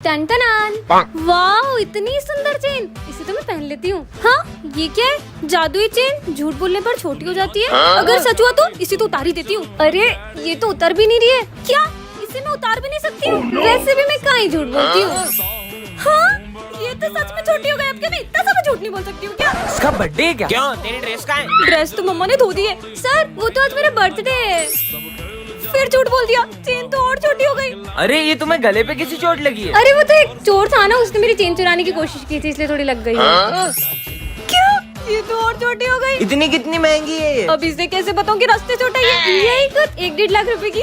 Ton वाह इतनी सुंदर चेन, इसे तो मैं पहन लेती हूँ। हाँ ये क्या है? जादुई चेन झूठ बोलने पर छोटी हो जाती है। अगर सच हुआ तो इसे तो उतार ही देती हूँ। अरे ये तो उतर भी नहीं रही है। क्या इसे मैं उतार भी नहीं सकती हूँ? वैसे भी मैं कहाँ ही झूठ बोलती हूँ। हाँ ये तो सच में छोटी हो गई। अब क्या मैं इतना सा झूठ नहीं बोल सकती हूँ क्या? इसका बर्थडे है क्या? क्यों, तेरी ड्रेस कहाँ है? ड्रेस तो मम्मा ने धो दी है। सर वो तो आज मेरा बर्थडे है। फिर झूठ बोल दिया, चेन तो और छोटी हो गई। अरे ये तुम्हें गले पे किसी चोट लगी है? अरे वो तो एक चोर था ना, उसने मेरी चेन चुराने की कोशिश की थी, इसलिए थोड़ी लग गई है। क्या ये तो और छोटी हो गई। इतनी कितनी महंगी है ये? अब इसे कैसे बताऊं कि रास्ते छोटा है? यही कुछ 1-1.5 लाख रुपए की।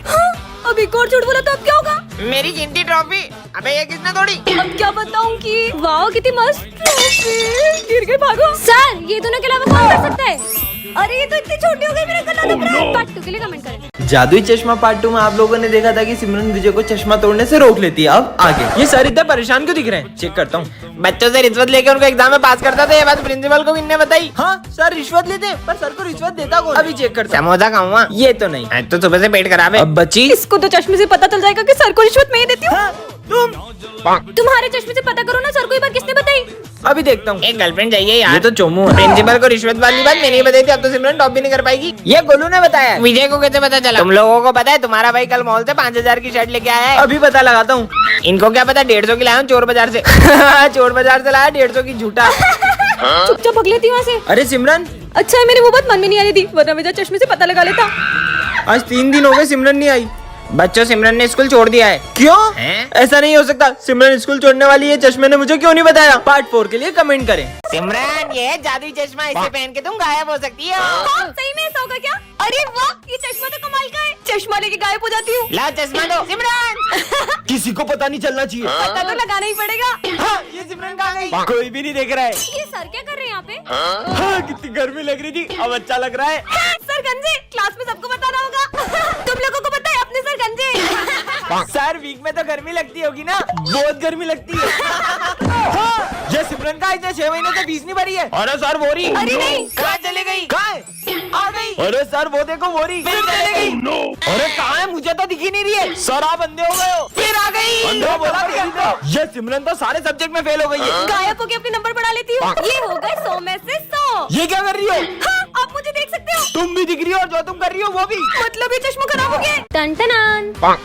हाँ, अब एक और झूठ बोला तो अब क्या होगा? मेरी गिनती ट्रॉफी। अबे ये किसने तोड़ी? अब क्या बताऊं कि वाह कितनी मस्त ट्रॉफी। गिर गई, भागो। सर ये दोनों के अलावा कौन कर सकता है? अरे ये तो इतनी छोटी हो गई, मेरा गला दब रहा है। पार्ट 2 के लिए कमेंट करें। जादुई चश्मा पार्ट 2 में आप लोगों ने देखा था कि सिमरन विजय को चश्मा तोड़ने से रोक लेती है। अब आगे ये सर इतना परेशान क्यों दिख रहे हैं? चेक करता हूँ। बच्चों से रिश्वत लेके उनको एग्जाम में पास करता था, ये बात प्रिंसिपल को किसने बताई? हाँ सर रिश्वत लेते हैं, पर सर को रिश्वत देता कौन? अभी चेक करता हूँ। समोसा खाऊंगा। ये तो नहीं। आज तो सुबह से पेट खराब है। अब बची इसको तो चश्मे से पता चल जाएगा कि सर को रिश्वत मैं ही देती हूँ। हाँ, तुम तुम्हारे चश्मे से पता करो ना सर को ये बात किसने बताई। अभी देखता हूँ। एक गर्लफ्रेंड चाहिए यार। ये तो चोमू है। प्रिंसिपल को रिश्वत वाली बात मैंने ही बताई थी, अब तो सिमरन टॉप भी नहीं कर पाएगी। ये गोलू ने बताया। विजय को कैसे पता चला? तुम लोगों को पता है तुम्हारा भाई कल मॉल से 5000 की शर्ट लेके आया है। अभी पता लगाता हूँ। इनको क्या पता 150 की लाया हूँ चोर बाजार से। चोर बाजार से लाया 150 की झूठा। चुपचाप भग लेती हूँ वहाँ से। अरे सिमरन अच्छा है मेरी वो बात मन में नहीं आ रही थी, वरना मेरा चश्मे से पता लगा लेता। आज 3 दिन हो गए सिमरन नहीं आई। बच्चों सिमरन ने स्कूल छोड़ दिया है। क्यों? हैं? ऐसा नहीं हो सकता। सिमरन स्कूल छोड़ने वाली है, चश्मे ने मुझे क्यों नहीं बताया? पार्ट 4 के लिए कमेंट करें। सिमरन ये है जादुई चश्मा, इसे पहन के तुम गायब हो सकती हो। हाँ, सही में ऐसा होगा क्या? अरे वाह ये चश्मा तो कमाल का है। चश्मा लेके गायब हो जाती हूँ। लाओ चश्मा दो सिमरन। किसी को पता नहीं चलना चाहिए। पता तो लगाना ही पड़ेगा। हाँ, ये सिमरन कहाँ गई? कोई भी नहीं देख रहा है। ये सर क्या कर रहे हैं यहाँ पे? हाँ, कितनी गर्मी लग रही थी, अब अच्छा लग रहा है। सर गंजे, क्लास में सबको बताना होगा। तुम लोगों को पता है अपने सर गंजे। सर वीक में तो गर्मी लगती होगी ना? बहुत गर्मी लगती है। हाँ, ये सिमरन का इतने 6 महीने से फीस नहीं भरी है। अरे सर बोरी। अरे नहीं। कहाँ चले गई? कहाँ है? आ गई। अरे सर वो देखो बोरी फिर चले गई। अरे कहाँ है? मुझे तो दिख ही नहीं रही है। सर आप अंधे हो गए हो। फिर आ गई। अंधा बोला तेरी तो। ये सिमरन तो सारे सब्जेक्ट में फेल हो गई है। गायब होके अपने नंबर बढ़ा लेती हूँ। ये हो गए 100 में से 100। ये क्या कर रही हो? हाँ, आप मुझे देख सकते हो। तुम भी दिख रही हो और जो तुम कर रही हो वो भी। मतलब ये चश्मा खराब हो गया। टन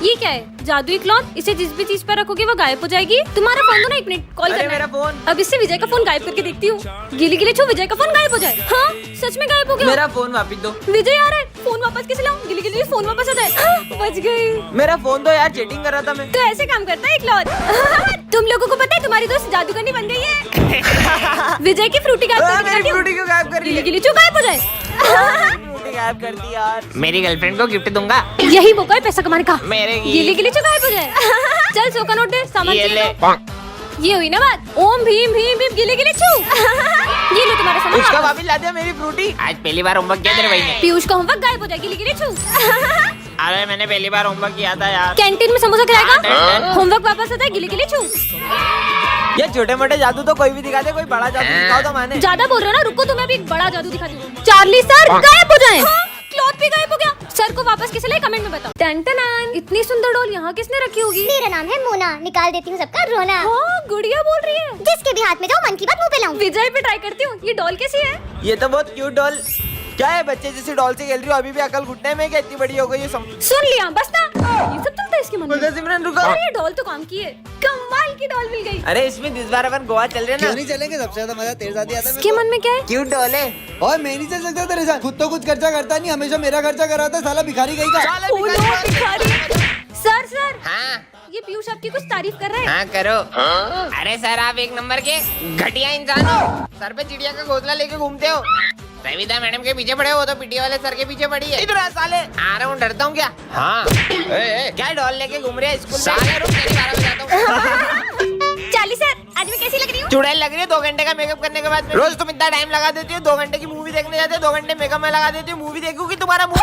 ये क्या है? जादुई क्लॉथ, इसे जिस भी चीज पर रखोगे वो गायब हो जाएगी। तुम्हारा फोन दो ना, 1 मिनट कॉल अरे करना मेरा है। फोन। अब इससे विजय का फोन गायब करके देखती हूँ। गिली गिली छू, विजय का फोन गायब हो जाए। हाँ सच में गायब हो गया। मेरा फोन वापस दो। विजय आ रहा है, फोन वापस कैसे लाऊं? गिली गिली फोन वापस आ जाए। हाँ, बच गई। मेरा फोन दो यार, चीटिंग कर रहा था मैं। तो ऐसे काम करता है क्लॉथ। तुम लोगों को पता है तुम्हारी दोस्त जादूगरनी बन गई है। विजय की फ्रूटी गायब करके मेरी दिखाती हूँ। फ्रूटी क्यों गायब कर रही गिली है? गिली छू गायब हो जाए। फ्रूटी गायब कर दी यार। मेरी गर्लफ्रेंड को गिफ्ट दूंगा। यही मौका है पैसा कमाने का। मेरे गिली गिली छू गायब हो जाए। चल 100 का नोट दे, सामान ये चाहिए ले। तो। ये हुई ना बात। ओम भीम भीम भीम गिली गिली छू। ये लो तुम्हारा सामान उसका वापस। वापस ला दिया मेरी फ्रूटी। आज पहली बार होमवर्क किया तेरे भाई ने। पीयूष का होमवर्क गायब हो जाए, गिली गिली छू। अरे मैंने पहली बार होमवर्क किया था यार। कैंटीन में समोसा खिलाएगा, डन। होमवर्क वापस आता है, गिली गिली छू। ये छोटे मोटे जादू तो कोई भी दिखा दे, कोई बड़ा जादू दिखाओ तो माने। ज्यादा बोल रहे हो ना, रुको तुम्हें अभी एक बड़ा जादू दिखाती हूँ। चार्ली सर गायब हो जाए। क्लॉथ भी गायब हो गया। सर को वापस किसे लाए कमेंट में बताओ। टन इतनी सुंदर डॉल यहाँ किसने रखी होगी? मेरा नाम है मोना, निकाल देती हूँ सबका रोना। हाँ गुड़िया बोल रही है। जिसके भी हाथ में जाओ मन की बात मुंह पे लाऊं। विजय पे ट्राई करती हूँ। ये डॉल कैसी है? ये तो बहुत क्यूट डॉल। क्या है, बच्चे जैसे डॉल से खेल रही हो? अभी भी अकल घुटने में, क्या इतनी बड़ी हो गई है? सुन लिया बस ना। ये सब चलता है इसके मन में। सिमरन रुको। अरे ये डॉल तो काम की है, कमाल की डॉल मिल गई। अरे इसमें इस बार अपन गोवा चल रहे हैं क्यों ना। नहीं चलेंगे? सबसे ज्यादा मजा तेरे साथ ही आता है इसके मन में क्या है? क्यूट डॉल है। और मैं नहीं चल सकता तेरे साथ। खुद तो कुछ खर्चा करता नहीं, हमेशा मेरा खर्चा कराता है साला भिखारी कहीं का। चल ओ लो, भिखारी। सर हाँ ये पीयूष आपकी कुछ तारीफ कर रहा है। हाँ करो। अरे सर आप 1 नंबर के घटिया इंसान हो। सर पे चिड़िया का घोंसला लेके घूमते हो। सविता मैडम के पीछे पड़े हो तो पीटी वाले सर के पीछे पड़ी है। इधर आ साले। आ रहा हूँ, डरता हूँ क्या? हाँ क्या डॉल लेके घूम रहे हैं स्कूल में? साले रुक, तेरी बारह बजाता हूँ। चार्ली सर आज मैं कैसी लग रही हूँ? चुड़ैल लग रही है 2 घंटे का मेकअप करने के बाद। रोज तुम इतना टाइम लगा देती हो, 2 घंटे की मूवी देखने जाते हो, 2 घंटे मेकअप में लगा देती हो। मूवी देखूंगी तुम्हारा मुंह।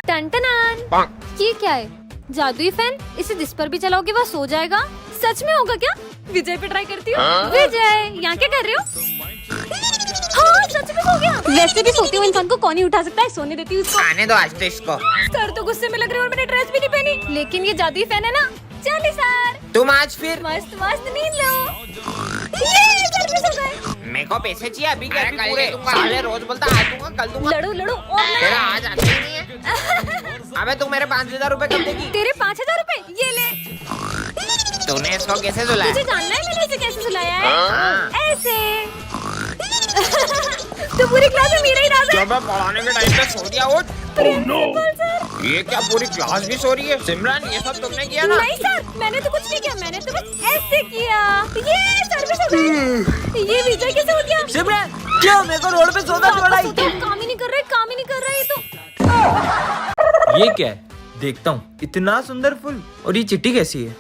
टन ये क्या है? जादुई फैन, इसे जिस पर भी चलाओगे वह सो जाएगा। सच में होगा क्या? विजय पे ट्राई करती हूँ। विजय यहाँ क्या कर रहे हो? हाँ सच में सो गया। वैसे भी सोते हुए इंसान को कौन ही उठा सकता है, सोने देती हूँ उसको। आने दो आज तो इसको। सर तो गुस्से में लग रहे हैं और मैंने ड्रेस भी नहीं पहनी, लेकिन ये जादुई फैन है ना। चलिए सर, तुम आज फिर मस्त मस्त नींद लो। ये सर भी सो गए। मेरे को पैसे चाहिए अभी के अभी पूरे। साले रोज बोलता आज दूंगा कल दूंगा, लड़ो लड़ो और लड़ो। तेरा आज आते ही नहीं है। अबे तू मेरे 5,000 रुपए कब देगी? तेरे 5,000 रुपए ये ले। तूने इसको कैसे सुलाया? तुझे जानना है मैंने इसे कैसे सुलाया है? हाँ। ऐसे। तो पूरी क्लास में मेरा ही राज है। जब मैं पढ़ाने के टाइम पे सो गया उठ। Principal sir. ये क्या पूरी क्लास भी सो रही है? सिमरन ये सब तुमने किया ना? नहीं सर, मैंने तो कुछ नहीं किया, मैंने तो बस ऐसे किया। ये सर भी सो गए। ये विजय कैसे हो गया? सिमरन क्यों मेरे को रोड पे सोना पड़ा? काम ही नहीं कर रहा है, काम ही नहीं कर रहा है ये तो। ये क्या है? देखता हूँ। इतना सुंदर फूल, और ये चिट्ठी कैसी है?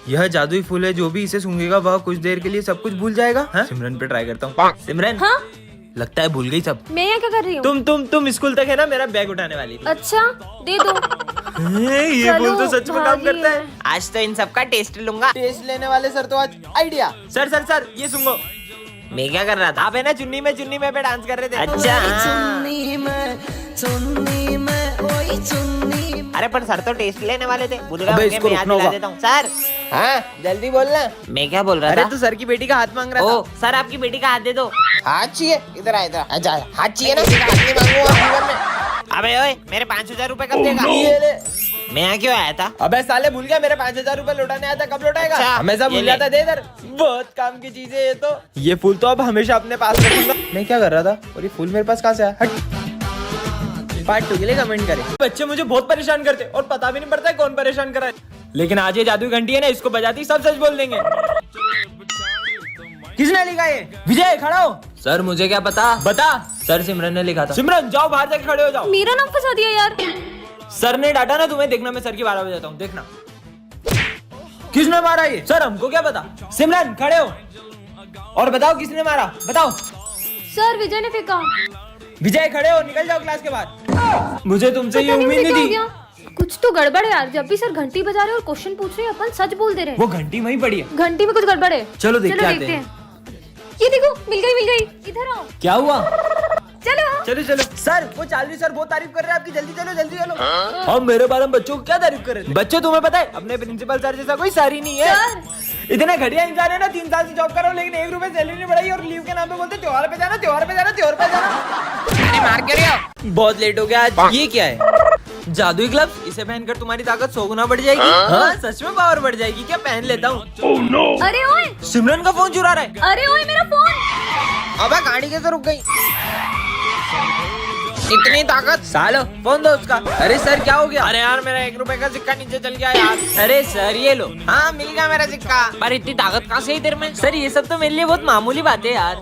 यह जादुई फूल है, जो भी इसे सूंघेगा वह कुछ देर के लिए सब कुछ भूल जाएगा। हाँ? सिमरन पे ट्राई करता हूँ। सिमरन हाँ लगता है भूल गई सब। मैं यहाँ क्या कर रही हूँ? तुम स्कूल तक है ना मेरा बैग उठाने वाली थी। अच्छा दे दो। ये चलो, फूल तो सच में काम भागी करता है। है। आज तो इन सबका टेस्ट लूंगा। टेस्ट लेने वाले सर तो आज आइडिया। सर ये सुनो। मैं क्या कर रहा था? आप है ना चुन्नी में पे डांस कर रहे थे। अच्छा अरे पर सर तो टेस्ट लेने वाले थे। भूल गया, अबे, मैं इसको याद रुकना दिला होगा। देता हूँ। सर हाँ जल्दी बोलना। मैं क्या बोल रहा अरे था? तू सर की बेटी का हाथ मांग रहा ओ था। सर आपकी बेटी का हाथ दे दो। हाथ चाहिए? इधर आ इधर आ। जा हाथ चाहिए ना? हाथ नहीं मांगूंगा जीवन में। अबे ओए मेरे 5,000 रुपए कब देगा? ये ले। मैं यहाँ क्यों आया था? अबे साले भूल गया, मेरे 5,000 रुपए लौटाने आया था। कब लौटाएगा? अच्छा, हमेशा ये भूल ले। जाता। दे इधर। बहुत काम की चीज है ये तो। ये फूल तो अब हमेशा अपने पास रखूंगा। मैं क्या कर रहा था और ये फूल मेरे पास कहाँ से आया? हट। पार्ट 2 के लिए कमेंट करें। बच्चे मुझे बहुत परेशान करते और पता भी नहीं पड़ता है कौन परेशान कर रहा है। लेकिन आज ये जादुई घंटी है ना, इसको बजाती सब सच बोल देंगे। किसने लिखा ये? विजय खड़ा हो। सर मुझे क्या पता? बता। सर सिमरन ने लिखा था। सिमरन जाओ बाहर जाके खड़े हो जाओ। मेरा नाम फंसा दिया यार। सर ने डांटा ना तुम्हें। देखना मैं सर की 12 बजाता हूँ, देखना। किसने मारा ये? सर हमको क्या पता। सिमरन खड़े हो और बताओ किसने मारा, बताओ। सर विजय ने फेंका। विजय खड़े हो, निकल जाओ क्लास के बाहर। मुझे तुमसे ये पता नहीं उम्मीद मुझे क्या नहीं हो थी। गया। कुछ तो गड़बड़ है यार, जब भी सर घंटी बजा रहे और क्वेश्चन पूछ रहे हैं अपन सच बोल दे रहे वो घंटी वहीं पड़ी है। हैं। घंटी में कुछ गड़बड़ है। चलो देख के आते हैं। ये देखो मिल गई। इधर आओ। क्या हुआ? चलो। चलो सर, वो चालवी सर बहुत तारीफ कर रहे हैं आपकी। जल्दी चलो। हम मेरे बारे में बच्चों को क्या तारीफ कर रहे थे? बच्चों तुम्हें पता है अपने प्रिंसिपल सर जैसा कोई सर ही नहीं है। इतने घटिया इंसान है ना, 3 साल से जॉब कर रहा हूँ लेकिन 1 रुपए सैलरी नहीं बढ़ाई और लीव के नाम पे बोलते त्योहार पे जाना। अरे मार क्यों रहे हो? बहुत लेट हो गया आज। ये क्या है? जादुई ग्लव्स। इसे पहनकर तुम्हारी ताकत 100 गुना बढ़ जाएगी। हाँ सच में पावर बढ़ जाएगी क्या? पहन लेता हूँ। अरे ओए। सिमरन का फोन चुरा रहा है। अरे ओए मेरा फोन। अबे गाड़ी कैसे रुक गई? इतनी ताकत? सालो फोन दो उसका। अरे सर क्या हो गया? अरे यार मेरा 1 रुपए का सिक्का नीचे चल गया यार। अरे सर ये लो। हाँ मिल गया मेरा सिक्का। पर इतनी ताकत कहाँ से है इधर में? सर ये सब तो मेरे लिए बहुत मामूली बात है यार।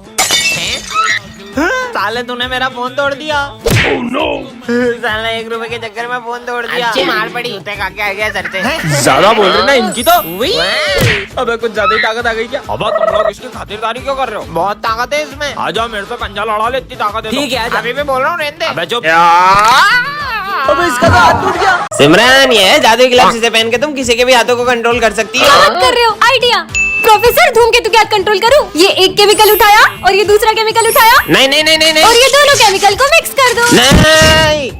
साले तूने मेरा फोन तोड़ दिया। साला 1 रुपए के चक्कर में फोन तोड़ दिया। अच्छी मार पड़ी। जूते खा के आ गया सर से। ज्यादा बोल रहे ना इनकी तो। वाह। अबे कुछ ज्यादा ही ताकत आ गई क्या? अब तुम लोग इसकी खातिरदारी क्यों कर रहे हो? बहुत ताकत है इसमें। आ जाओ मेरे से पंजा लड़ा ले, इतनी ताकत है तो। ठीक है आजा। अभी मैं बोल रहा हूँ रहने दे। अबे चुप। अबे इसका तो हाथ टूट गया। सिमरन ये है जादुई ग्लव्स, इसे पहन के तुम किसी के भी हाथों को कंट्रोल कर सकती हो। बात कर रहे हो? आइडिया। प्रोफेसर धूमकेतु क्या कंट्रोल करूं? ये एक केमिकल उठाया और ये दूसरा केमिकल उठाया नहीं नहीं नहीं नहीं और ये दोनों केमिकल को मिक्स कर दो। नहीं।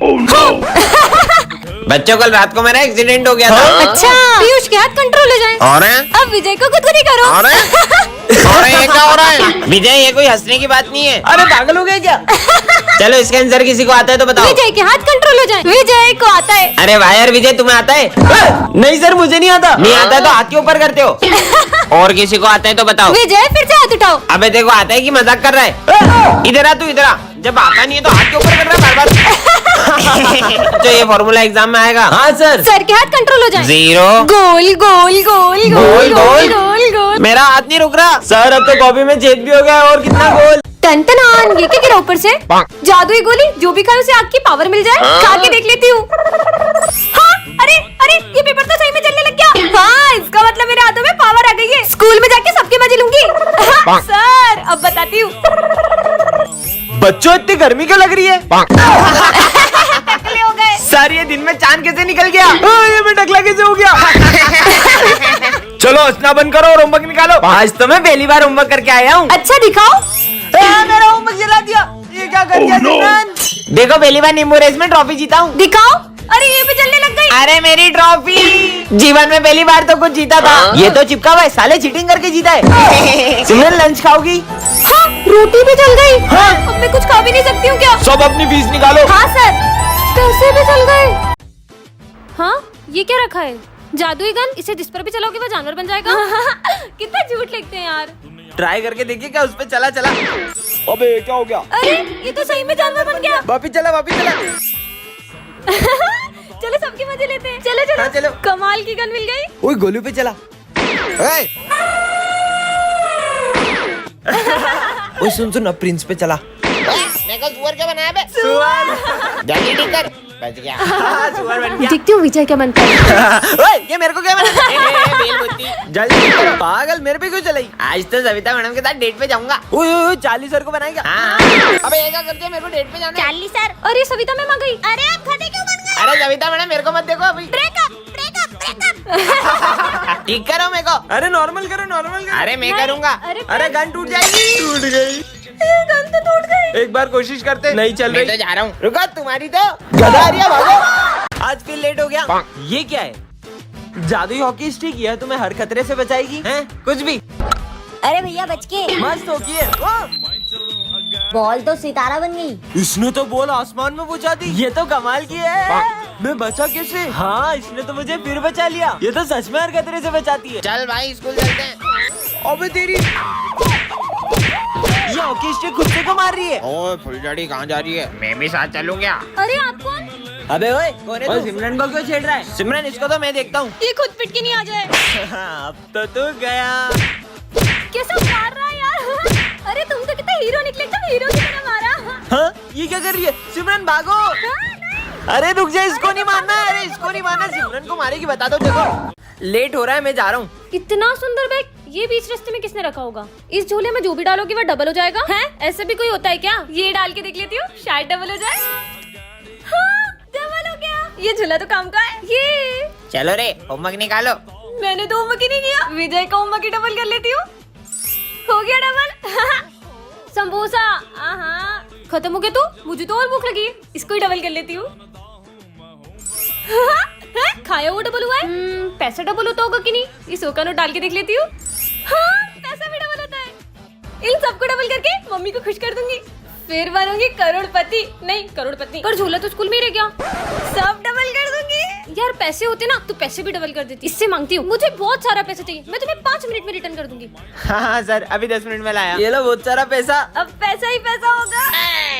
बच्चों कल रात को मेरा एक्सीडेंट हो गया था। अच्छा पीयूष के हाथ कंट्रोल हो जाए। और अब विजय को खुद करो। और ये क्या हो रहा है? विजय ये कोई हंसने की बात नहीं है। अरे पागल हो गए क्या? चलो इसका आंसर किसी को आता है तो बताओ। विजय के हाथ कंट्रोल हो जाए। विजय को आता है। अरे वाह यार विजय तुम्हें आता है? नहीं सर मुझे नहीं आता। नहीं आता तो हाथ के ऊपर करते हो। और किसी को आता है तो बताओ। विजय फिर से हाथ उठाओ। अबे देखो आता है कि मजाक कर रहा है? इधर आ तू इधर आ। जब आता नहीं है तो हाथ के ऊपर कर रहा है बार बार। तो ये फॉर्मूला एग्जाम में आएगा। हाँ सर। सर के हाथ कंट्रोल हो जाए। 0 गोल गोल गोल गोल गोल गोल गोल। मेरा हाथ नहीं रुक रहा। सर अब तो कॉपी में छेद भी हो गया और कितना गोल। टन ये क्या गिरा ऊपर से? जादुई गोली, जो भी खाए उसे आग की पावर मिल जाए। खा के देख लेती हूँ। हाँ अरे ये पेपर तो सही में जलने लग गया। हाँ इसका मतलब मेरे हाथों में पावर आ गई है। स्कूल में जाके सबके मजे लूंगी। सर अब बताती हूँ। बच्चों इतनी गर्मी क्यों लग रही है? टकले हो गए। सर ये दिन में चांद कैसे निकल गया? ये मैं टकला कैसे हो गया? चलो हंसना बंद करो और होमवर्क निकालो। आज तो मैं पहली बार होमवर्क करके आया हूँ। अच्छा दिखाओ। मेरा होमवर्क जला दिया। ये क्या कर दिया सिमरन? देखो पहली बार नींबू रेस में ट्रॉफी जीता हूँ। दिखाओ। अरे ये भी जलने लग गई। अरे मेरी ट्रॉफी। जीवन में पहली बार तो कुछ जीता था। ये तो चिपका हुआ है, साले चीटिंग करके जीता है। सिमरन लंच खाओगी? हाँ, रोटी भी जल गई। हाँ। अब मैं कुछ खा भी नहीं सकती हूँ क्या? सब अपनी फीस निकालो। हाँ सर, पैसे भी जल गए। हाँ, ये क्या रखा है? जादुई गन। इसे जिस पर भी चलाओगे वो जानवर बन जाएगा। कितना झूठ लिखते हैं यार। ट्राई करके देखिए क्या उस पे चला। अबे क्या हो गया? अरे ये तो सही में जानवर बन गया। वापिस चला। चलो सबके मजे लेते हैं। चलो हाँ, चलो। कमाल की गन मिल गई। ओए गोलू पे चला। ओए सुन अब प्रिंस पे चला। मेरे को सुअर क्या बनाया बे? सुअर। जल्दी ठीक कर। बच गया। सुअर बन गया। देखती हूँ विजय क्या बनता है। ओए ये मेरे को क्या बना? बेल बुद्धि। जल्दी करो। पागल मेरे पे क्यों चलाई? आज तो सविता मैडम के साथ डेट पे जाऊंगा। ओए 40 सर को बनाएगा। हाँ। अबे ये क्या करते हैं? मेरे को डेट पे जाना है। Charlie sir. अरे सविता मैम आ गई। अरे आप खड़े क्यों बन गए? अरे सविता मैडम मेरे को मत देखो अभी। Breakup breakup breakup. ठीक करो मेरे को। अरे नॉर्मल करो। अरे मैं करूंगा। अरे गन टूट जाएगी। टूट गई। गन तो टूट गई। एक बार कोशिश करते। नहीं चल मैं रही। तो जा रहा हूँ। रुको तुम्हारी तो गधा आ रही है, भागो। आज फिर लेट हो गया। ये क्या है? जादुई हॉकी स्टिक। यह तुम्हें हर खतरे से बचाएगी। हैं? कुछ भी। अरे भैया बच के। मस्त हॉकी है। बॉल तो सितारा बन गई। इसने तो बॉल आसमान में पहुंचा दी। ये तो कमाल की है। मैं बचा कैसे? हाँ इसने तो मुझे फिर बचा लिया। ये तो सच में हर खतरे से बचाती है। चल भाई स्कूल चलते हैं। अबे तेरी ये हॉकी स्टिक खुद से क्यों मार रही है? ओए फुलझड़ी कहाँ जा रही है? मैं भी साथ चलूँ क्या? अरे आप कौन? अबे ओए कौन है तू? सिमरन को क्यों छेड़ रहा है? सिमरन इसको तो मैं देखता हूँ। ये खुद पिट के नहीं आ जाए। अब तो तू गया। कैसा मार रहा है यार। अरे तुम तो कितना हीरो निकले, एकदम हीरो की तरह मारा। हाँ ये क्या कर रही है? सिमरन भागो। अरे रुक जा, इसको नहीं मारना। अरे इसको नहीं मारना। सिमरन को मारेगी बता दो। देखो लेट हो रहा है, मैं जा रहा हूँ। इतना सुंदर बैग ये बीच रास्ते में किसने रखा होगा? इस झोले में जो भी डालोगे वो डबल हो जाएगा। हैं? ऐसे भी कोई होता है क्या? ये डाल के देख लेती हूँ, शायद डबल हो जाए। हाँ, डबल हो गया। ये झोला तो काम का है। ये चलो रे होमवर्क निकालो। मैंने तो होमवर्क ही नहीं किया। विजय का होमवर्क ही डबल कर लेती हूँ। हो गया डबल। समोसा। हाँ खत्म हो गया। तो मुझे तो और भूख लगी है, इसको ही डबल कर लेती हूँ। खाया वो डबल हुआ है। पैसा डबल होता होगा कि नहीं? इस का नोट डाल के देख लेती हूँ। हाँ पैसा भी डबल होता है। इन सबको डबल करके मम्मी को खुश कर दूंगी, फिर बनूंगी करोड़पति। नहीं करोड़पति, पर झोला तो स्कूल में ही रह गया। सब डबल कर दूंगी। यार पैसे होते ना तो पैसे भी डबल कर देती। इससे मांगती हूँ, मुझे बहुत सारा पैसा चाहिए, मैं तुम्हें 5 मिनट में रिटर्न कर दूंगी। हाँ सर अभी 10 मिनट में लाया। ये लो बहुत सारा पैसा। अब पैसा ही पैसा होगा।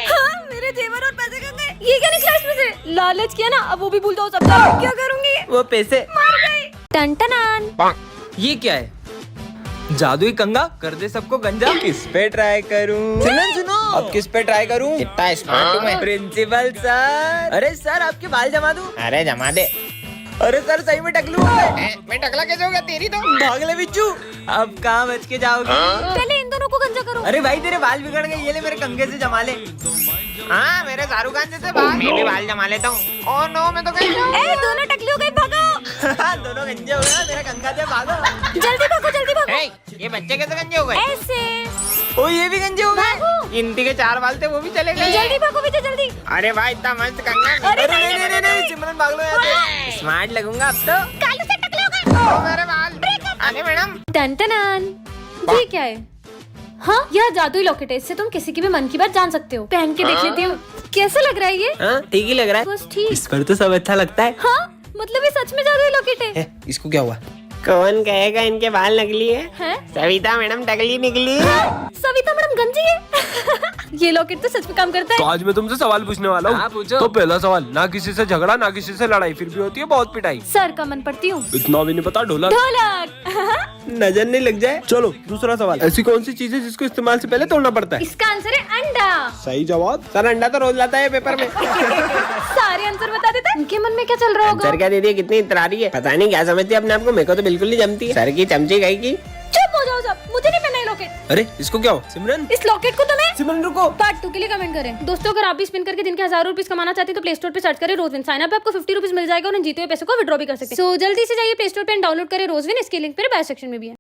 हाँ, मेरे जेवर और पैसे कहाँ गए? ये क्या निकला इसमें से? लालच किया ना, अब वो भी भूल जाओ सब। क्या करूंगी? वो पैसे मार गई। टन। ये क्या है? जादुई कंगा कर दे सबको गंजा। किस पे ट्राई करूं? सुनो अब किस पे ट्राई करूं? कितना स्मार्ट हूँ मैं। Principal sir. अरे सर आपके बाल जमा दूं? अरे जमा दे। अरे सर सही में टकलू हूं मैं। मैं टकला कैसे हो गया? तेरी तो भाग ले बिच्छू। अब कहाँ बच के जाओगे? पहले इन दोनों को गंजा करो। अरे भाई तेरे बाल बिगड़ गए, ये ले मेरे कंघे से जमा ले। हाँ मेरे शाहरुख खान जैसे बाल। मैं भी बाल जमा लेता हूँ। ओह नो मैं तो गई। ए दोनों टकली हो गई, भागो। दोनों गंजे हो गए, मेरा कंघा दे भागो। जल्दी भागो जल्दी भागो। ए, ये बच्चे कैसे गंजे हो गए? ऐसे ओ ये भी गंजे हो गए। भागो। गिनती के 4 बाल थे वो भी चले गए। जल्दी भागो विजय जल्दी। अरे भाई इतना मस्त कंगा। अरे अरे नहीं सिमरन भाग लो यहाँ से। स्मार्ट लगूंगा अब तो। कालू से टकले हो गए। ओ मेरे बाल। अरे मैडम टन। ये क्या है? हाँ यह जादुई लॉकेट है, इससे तुम किसी की भी मन की बात जान सकते हो। पहन के देख लेती हूँ कैसा लग रहा है ये। हाँ ठीक ही लग रहा है। बस ठीक। इस पर तो सब अच्छा लगता है। हाँ मतलब ये सच में जादुई लॉकेट है। इसको क्या हुआ? कौन कहेगा इनके बाल नकली है? हैं? सविता मैडम टकली निकली। सविता मैडम गंजी है। ये लॉकेट तो सच में काम करता तो है। आज मैं तुमसे सवाल पूछने वाला हूँ। हाँ, पूछो। तो पहला सवाल, ना किसी से झगड़ा ना किसी से लड़ाई, फिर भी होती है बहुत पिटाई। सर का मन पड़ती हूँ। इतना भी नहीं पता ढोलक। ढोलक। नजर नहीं लग जाए। चलो दूसरा सवाल, ऐसी कौन सी चीज है जिसको इस्तेमाल से पहले तोड़ना पड़ता है? इसका आंसर है अंडा। सही जवाब। सर अंडा तो रोज लाता है पेपर में। सारे आंसर बता देता है। इनके मन में क्या चल रहा होगा? सर क्या दीदी है, कितनी इतरारी है। पता नहीं क्या समझती है अपने आप को। मेरे को तो बिल्कुल नहीं जमती है। सर की चमची गई की। चुप हो जाओ सब, मुझे नहीं पहना ये लॉकेट। अरे इसको क्या हो? सिमरन इस लॉकेट को तुम्हें सिमरन रुको। पार्ट 2 के लिए कमेंट करें। दोस्तों अगर आप भी स्पिन करके दिन के 1000 रुपीज कमाना चाहते हैं तो प्ले स्टोर पे सर्च करें रोजविन। साइन अप आपको 50 रुपीज मिल जाएगा और इन जीते हुए पैसे को विड्रॉ भी कर सकते हैं। सो जल्दी से जाइए प्ले स्टोर पे डाउनलोड करें रोजविन। इसके लिंक पे बायो सेक्शन में भी है।